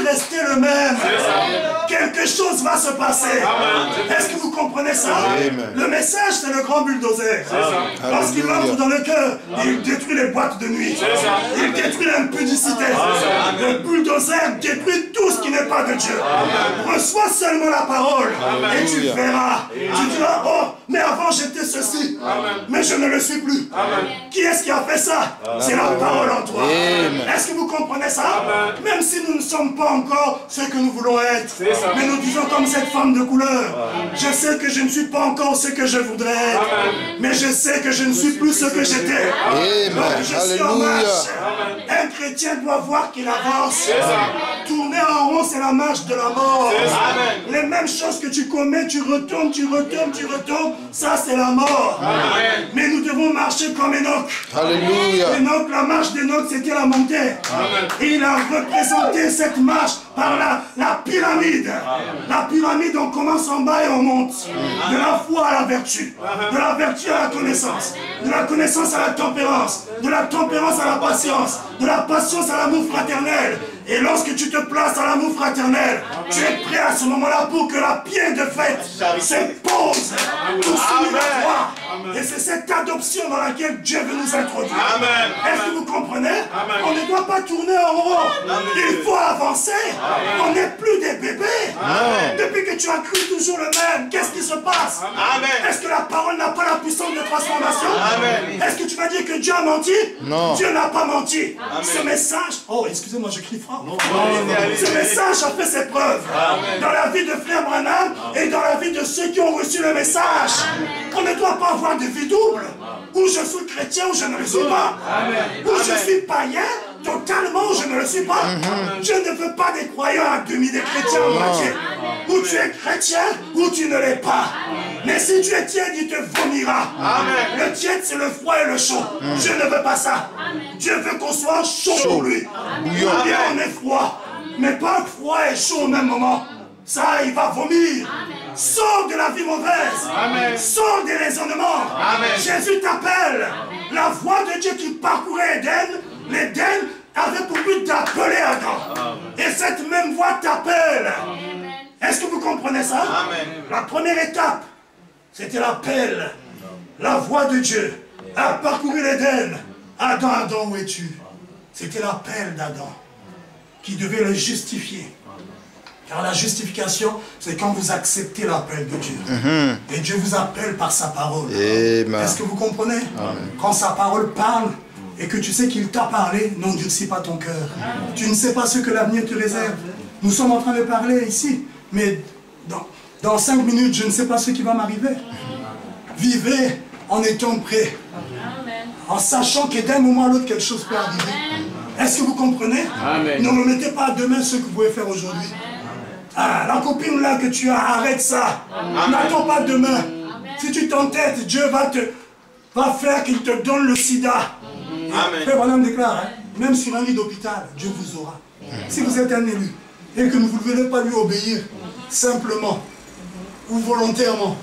rester le même. Quelque chose va se passer. Est-ce que vous comprenez ça? Le message, c'est le grand bulldozer. Lorsqu'il entre dans le cœur, il détruit les boîtes de nuit. Il détruit l'impudicité. Le bulldozer détruit tout ce qui n'est pas de Dieu. Reçois seulement la parole et tu verras. Tu diras, oh, mais avant j'étais ceci, mais je ne le suis plus. Qui est-ce qui a fait ça? C'est la parole en toi. Est-ce que vous comprenez ça? Même si nous ne sommes pas encore ce que nous voulons être, mais nous disons comme cette femme de couleur, je sais que je ne suis pas encore ce que je voudrais être, mais je sais que je ne suis plus ce que j'étais. Donc je suis en marche. Un chrétien doit voir qu'il avance. Tourner en rond, c'est la marche de la mort. Les mêmes choses que tu commets, tu retournes, tu retournes, tu retournes, ça c'est la mort. Mais nous devons marcher comme Enoch. Alléluia. Enoch, la marche d'Enoch, c'était la montée. Et il a représenté cette marche par la pyramide. La pyramide, on commence en bas et on monte. De la foi à la vertu. De la vertu à la connaissance. De la connaissance à la tempérance. De la tempérance à la patience. De la patience à l'amour fraternel. Et lorsque tu te places à l'amour fraternel, tu es prêt à ce moment-là pour que la pierre de fête se pose pour soumis à toi. Et c'est cette adoption dans laquelle Dieu veut nous introduire. Est-ce que vous comprenez? On ne doit pas tourner en rond. Il faut avancer. On n'est plus des bébés. Depuis que tu as cru toujours le même, qu'est-ce qui se passe? Est-ce que la parole n'a pas la puissance de transformation? Est-ce que tu vas dire que Dieu a menti? Non. Dieu n'a pas menti. Ce message... Oh, excusez-moi, je crie fort. Ce message a fait ses preuves dans la vie de Frère Branham et dans la vie de ceux qui ont reçu le message. On ne doit pas avoir de vie double, où je suis chrétien ou je ne le suis pas, où je suis païen totalement ou je ne le suis pas. Je ne veux pas des croyants à demi, des chrétiens à moitié. Ou tu es chrétien ou tu ne l'es pas. Mais si tu es tiède, il te vomira. Le tiède, c'est le froid et le chaud. Je ne veux pas ça. Dieu veut qu'on soit chaud pour lui. Ou bien on est froid, mais pas froid et chaud au même moment. Ça, il va vomir. Sors de la vie mauvaise. Sors des raisonnements. Jésus t'appelle. La voix de Dieu qui parcourait Éden, l'Éden avait pour but d'appeler Adam. Et cette même voix t'appelle. Est-ce que vous comprenez ça? La première étape, c'était l'appel. La voix de Dieu a parcouru l'Éden. Adam, Adam, où es-tu? C'était l'appel d'Adam qui devait le justifier. Car la justification, c'est quand vous acceptez l'appel de Dieu. Et Dieu vous appelle par sa parole. Est-ce que vous comprenez? Quand sa parole parle et que tu sais qu'il t'a parlé, n'endurcis pas ton cœur. Tu ne sais pas ce que l'avenir te réserve. Nous sommes en train de parler ici, mais dans 5 minutes, je ne sais pas ce qui va m'arriver. Vivez en étant prêts. En sachant que d'un moment à l'autre, quelque chose peut arriver. Est-ce que vous comprenez? Ne remettez pas à demain ce que vous pouvez faire aujourd'hui. Ah, la copine là que tu as, arrête ça. N'attends pas demain. Si tu t'entêtes, Dieu va faire qu'il te donne le sida. Frère Branham déclare, même sur un lit d'hôpital, Dieu vous aura. Si vous êtes un élu et que vous ne voulez pas lui obéir, simplement ou volontairement,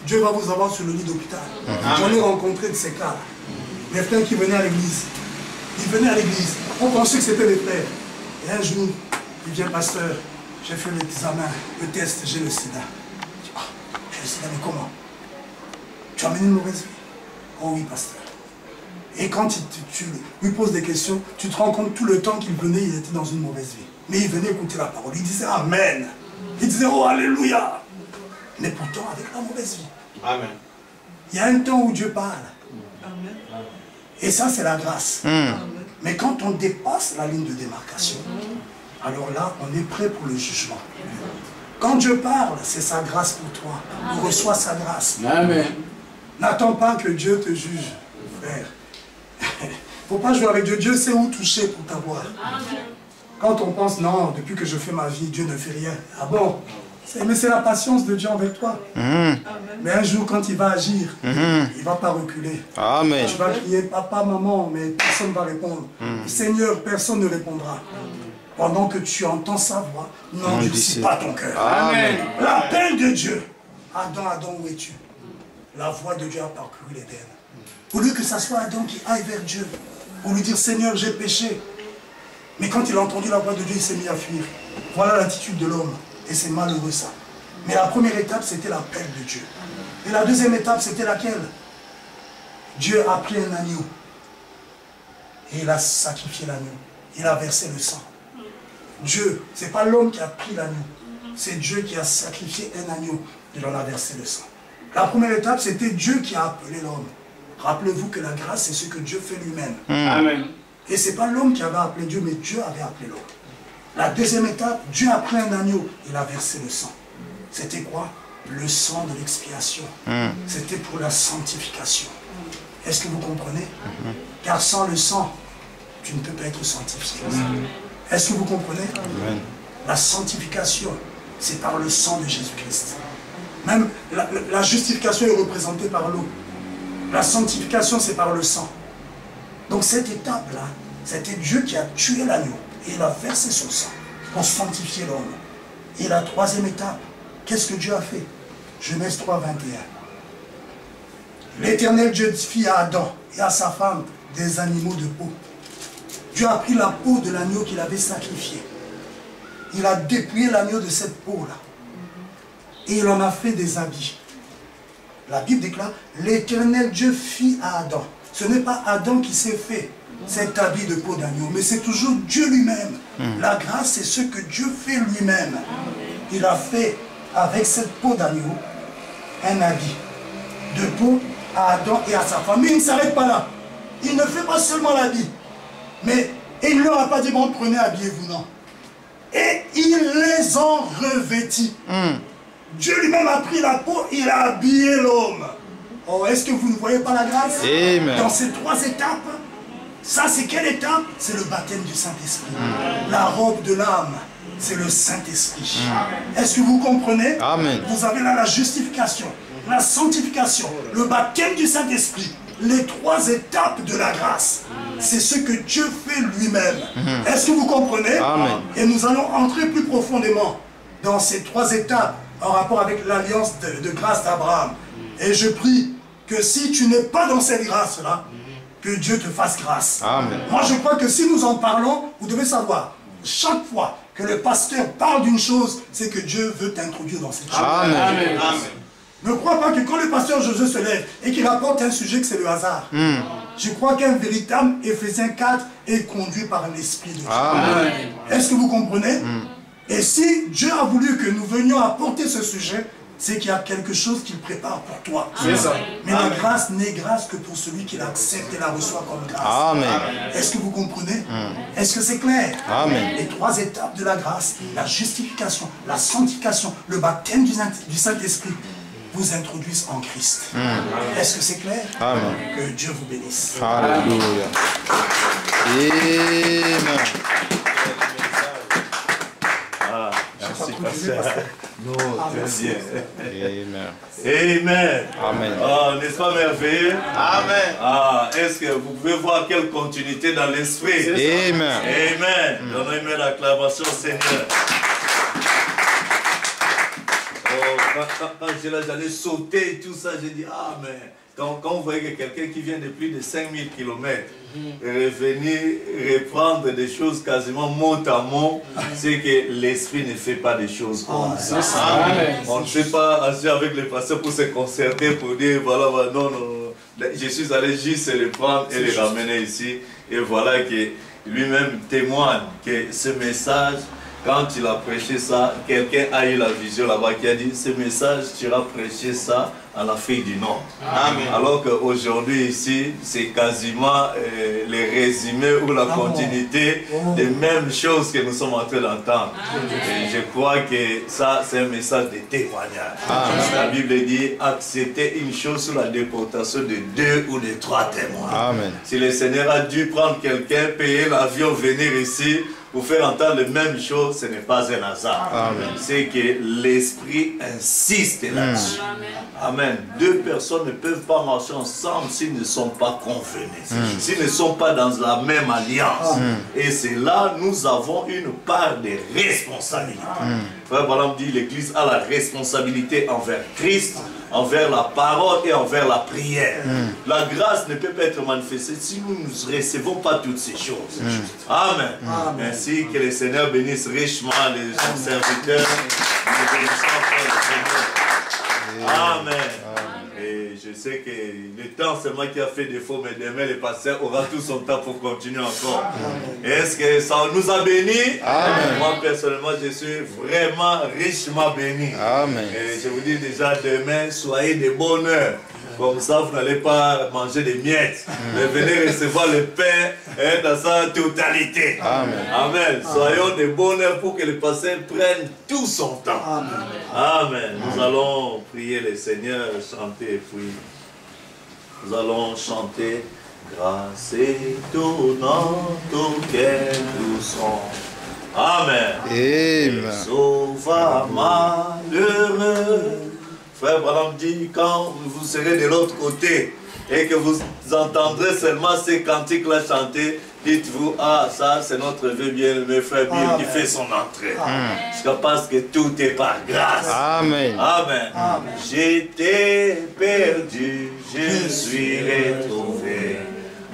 Dieu va vous avoir sur le lit d'hôpital. J'en ai rencontré de ces cas-là. Les frères qui venaient à l'église. Ils venaient à l'église. On pensait que c'était les frères. Et un jour, il vient, pasteur, j'ai fait l'examen, le test, j'ai le sida. Je dis, ah, j'ai le sida, mais comment? Tu as mené une mauvaise vie? Oh oui, pasteur. Et quand tu lui poses des questions, tu te rends compte tout le temps qu'il venait, il était dans une mauvaise vie. Mais il venait écouter la parole. Il disait Amen. Il disait oh Alléluia. Mais pourtant avec la mauvaise vie. Amen. Il y a un temps où Dieu parle. Amen. Et ça c'est la grâce. Mais quand on dépasse la ligne de démarcation, alors là on est prêt pour le jugement. Quand Dieu parle, c'est sa grâce pour toi. On reçoit sa grâce. Amen. N'attends pas que Dieu te juge, frère. Il ne faut pas jouer avec Dieu. Dieu sait où toucher pour t'avoir. Quand on pense, non, depuis que je fais ma vie, Dieu ne fait rien. Ah bon? Mais c'est la patience de Dieu avec toi. Mais un jour, quand il va agir, il ne va pas reculer. Amen. Tu vas crier, papa, maman, mais personne ne va répondre. Seigneur, personne ne répondra. Pendant que tu entends sa voix, n'endurcis pas ton cœur. Amen. L'appel de Dieu. Adam, Adam, où es-tu? La voix de Dieu a parcouru l'Éden. Au lieu que ça soit Adam qui aille vers Dieu, pour lui dire, Seigneur, j'ai péché. Mais quand il a entendu la voix de Dieu, il s'est mis à fuir. Voilà l'attitude de l'homme. Et c'est malheureux ça. Mais la première étape, c'était l'appel de Dieu. Et la deuxième étape, c'était laquelle? Dieu a pris un agneau. Et il a sacrifié l'agneau. Il a versé le sang. Dieu, ce n'est pas l'homme qui a pris l'agneau. C'est Dieu qui a sacrifié un agneau. Il en a versé le sang. La première étape, c'était Dieu qui a appelé l'homme. Rappelez-vous que la grâce, c'est ce que Dieu fait lui-même. Amen. Et ce n'est pas l'homme qui avait appelé Dieu, mais Dieu avait appelé l'homme. La deuxième étape, Dieu a pris un agneau. Il a versé le sang. C'était quoi? Le sang de l'expiation. C'était pour la sanctification. Est-ce que vous comprenez? Car sans le sang, tu ne peux pas être sanctifié. Est-ce que vous comprenez? La sanctification, c'est par le sang de Jésus-Christ. Même la justification est représentée par l'eau. La sanctification, c'est par le sang. Donc cette étape-là, c'était Dieu qui a tué l'agneau. Et il a versé son sang pour sanctifier l'homme. Et la troisième étape, qu'est-ce que Dieu a fait? Genèse 3, 21. L'Éternel Dieu fit à Adam et à sa femme des animaux de peau. Dieu a pris la peau de l'agneau qu'il avait sacrifié. Il a dépouillé l'agneau de cette peau-là. Et il en a fait des habits. La Bible déclare, l'Éternel Dieu fit à Adam. Ce n'est pas Adam qui s'est fait cet habit de peau d'agneau, mais c'est toujours Dieu lui-même. La grâce, c'est ce que Dieu fait lui-même. Il a fait avec cette peau d'agneau un habit de peau à Adam et à sa femme. Mais il ne s'arrête pas là. Il ne fait pas seulement l'habit. Mais il ne leur a pas dit, bon, prenez, habillez-vous, non. Et il les en revêtit. Dieu lui-même a pris la peau, il a habillé l'homme. Oh, est-ce que vous ne voyez pas la grâce? Amen. Dans ces trois étapes, ça c'est quelle étape? C'est le baptême du Saint-Esprit. La robe de l'âme, c'est le Saint-Esprit. Est-ce que vous comprenez? Amen. Vous avez là la justification, la sanctification, le baptême du Saint-Esprit. Les trois étapes de la grâce, c'est ce que Dieu fait lui-même. Est-ce que vous comprenez? Amen. Et nous allons entrer plus profondément dans ces trois étapes en rapport avec l'alliance de grâce d'Abraham. Et je prie que si tu n'es pas dans cette grâce-là, que Dieu te fasse grâce. Amen. Moi, je crois que si nous en parlons, vous devez savoir, chaque fois que le pasteur parle d'une chose, c'est que Dieu veut t'introduire dans cette chose. Amen. Amen. Ne crois pas que quand le pasteur Josué se lève et qu'il apporte un sujet que c'est le hasard. Je crois qu'un véritable Éphésiens 4 est conduit par l'Esprit de Dieu. Amen. Est-ce que vous comprenez? Et si Dieu a voulu que nous venions apporter ce sujet, c'est qu'il y a quelque chose qu'il prépare pour toi. C'est ça. Mais la grâce n'est grâce que pour celui qui l'accepte et la reçoit comme grâce. Amen. Est-ce que vous comprenez? Est-ce que c'est clair? Amen. Les trois étapes de la grâce, la justification, la sanctification, le baptême du Saint-Esprit, vous introduisent en Christ. Est-ce que c'est clair? Amen. Que Dieu vous bénisse. Alléluia. Amen. Merci, pasteur. Non, très bien. Amen. Amen. Amen. Ah, n'est-ce pas merveilleux? Amen. Ah, est-ce que vous pouvez voir quelle continuité dans l'esprit? Amen. Amen. Donnez-moi l'acclamation, Seigneur. Oh, quand j'allais sauter et tout ça, j'ai dit, ah, mais quand vous voyez que quelqu'un qui vient de plus de 5000 km revenir reprendre des choses quasiment mot à mot, c'est que l'esprit ne fait pas des choses comme ça. On ne fait pas assurer avec les pasteurs pour se concerter, pour dire, voilà, voilà, non, non, non. Je suis allé juste les prendre et les ramener ici. Et voilà que lui-même témoigne que ce message, quand il a prêché ça, quelqu'un a eu la vision là-bas qui a dit, ce message, tu iras prêcher ça en Afrique du Nord. Amen. Alors qu'aujourd'hui ici, c'est quasiment les résumés ou la continuité des mêmes choses que nous sommes en train d'entendre. Et je crois que ça, c'est un message de témoignage. La Bible dit, accepter une chose sur la déportation de 2 ou de 3 témoins. Amen. Si le Seigneur a dû prendre quelqu'un, payer l'avion, venir ici, pour faire entendre les mêmes choses, ce n'est pas un hasard. C'est que l'Esprit insiste là-dessus. Amen. 2 personnes ne peuvent pas marcher ensemble s'ils ne sont pas convenus, s'ils ne sont pas dans la même alliance. Et c'est là nous avons une part de responsabilité. Frère Branham dit l'Église a la responsabilité envers Christ envers la parole et envers la prière. La grâce ne peut pas être manifestée si nous ne recevons pas toutes ces choses. Amen. Ainsi que le Seigneur bénisse richement les serviteurs. Amen. Et je sais que le temps seulement qui a fait défaut, mais demain le pasteur aura tout son temps pour continuer encore. Est-ce que ça nous a bénis? Amen. Moi personnellement, je suis vraiment richement béni. Amen. Et je vous dis déjà demain, soyez de bonne heure. Comme ça, vous n'allez pas manger des miettes. Mais venez recevoir le pain dans sa totalité. Amen. Amen. Soyons de bonne heure pour que le pasteur prenne tout son temps. Amen. Amen. Nous allons prier le Seigneur, chanter, et puis nous allons chanter. Grâce étonnante auquel nous sommes. Amen. Amen. Sauva malheureux. Frère Branham dit, quand vous serez de l'autre côté et que vous entendrez seulement ces cantiques-là chanter, dites-vous, ah, ça c'est notre vieux bien-aimé frère Bill qui fait son entrée. Parce que tout est par grâce. Amen. Amen. Amen. J'étais perdu, je suis retrouvé.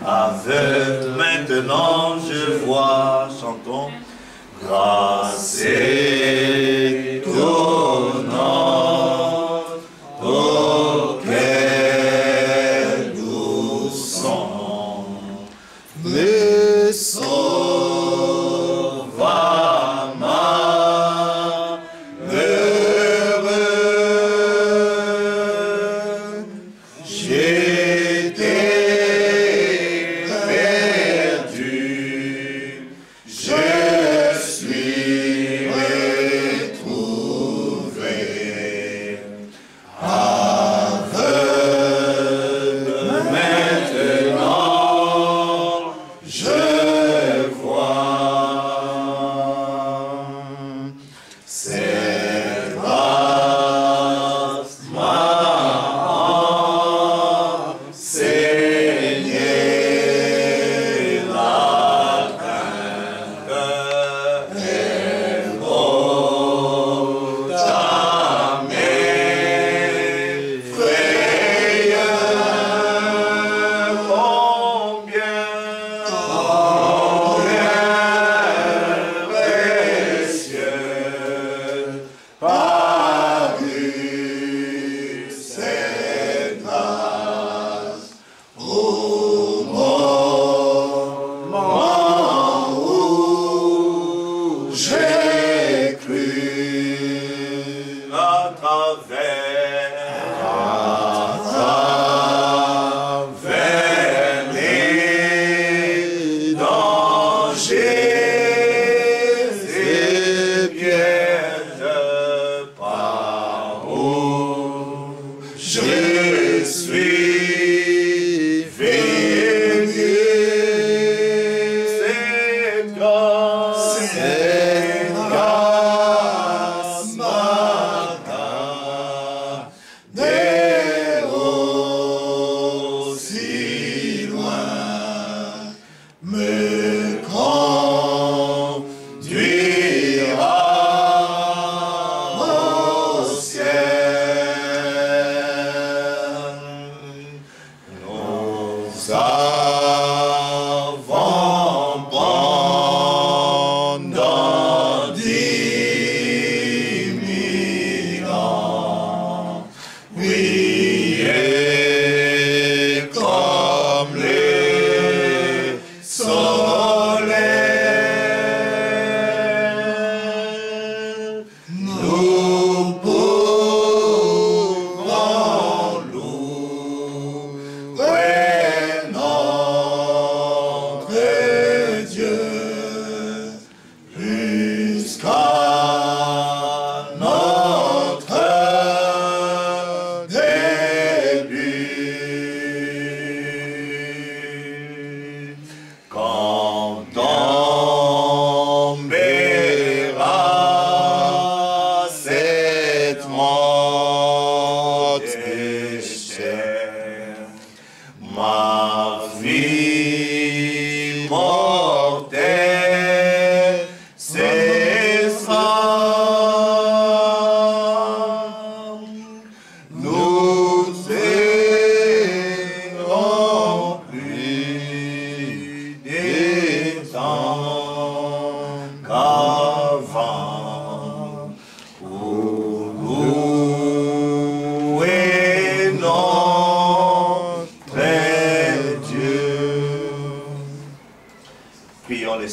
Aveugle, maintenant je vois, chantons. Grâce étonnante auquel nous sommes, me sauva malheureux. J'étais perdu, je suis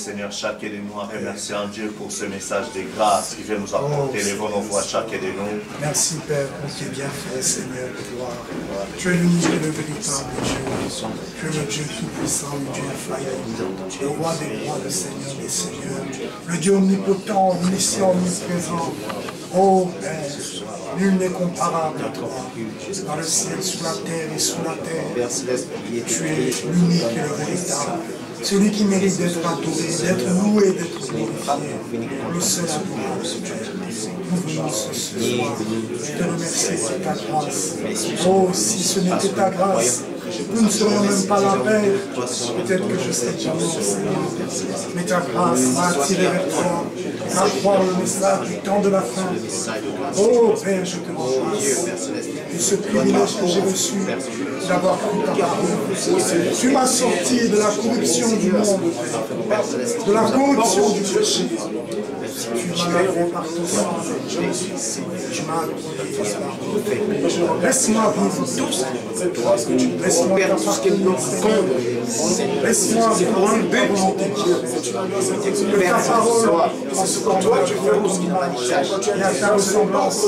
Seigneur, chacun de nous en remerciant Dieu pour ce message de grâce qu'il vient nous apporter. Lèvons nos voix chacun de nous. Merci Père pour tes bienfaits, Seigneur de gloire. Tu es l'unique et le véritable Dieu. Tu es le Dieu tout-puissant, le Dieu infaillible, le roi des rois, le Seigneur des seigneurs, le Dieu omnipotent, omniscient, omniprésent. Oh Père, nul n'est comparable à toi. Dans le ciel, sous la terre et sous la terre, tu es l'unique et le véritable. Celui qui mérite d'être adoré, d'être loué, d'être glorifié. Le seul adorable, Père. Nous venons ce soir. Je te remercie pour ta grâce. Oh, si ce n'était ta grâce, nous ne serions même pas la paix. Peut-être que je serais déjà mort, Seigneur. Mais ta grâce m'a attiré vers toi, à croire le message du temps de la fin. Oh Père, je te remercie. Et ce privilège que j'ai reçu d'avoir cru ta parole. Tu m'as sorti de la corruption du monde, de la corruption du péché. Tu m'as lavé par ton sang. Tu m'as accordé ta parole. Laisse-moi vivre tout ça. Laisse-moi t'appartenir, Seigneur. Laisse-moi vivre ta volonté. Que ta parole, en ce que toi tu fais, et à ta ressemblance,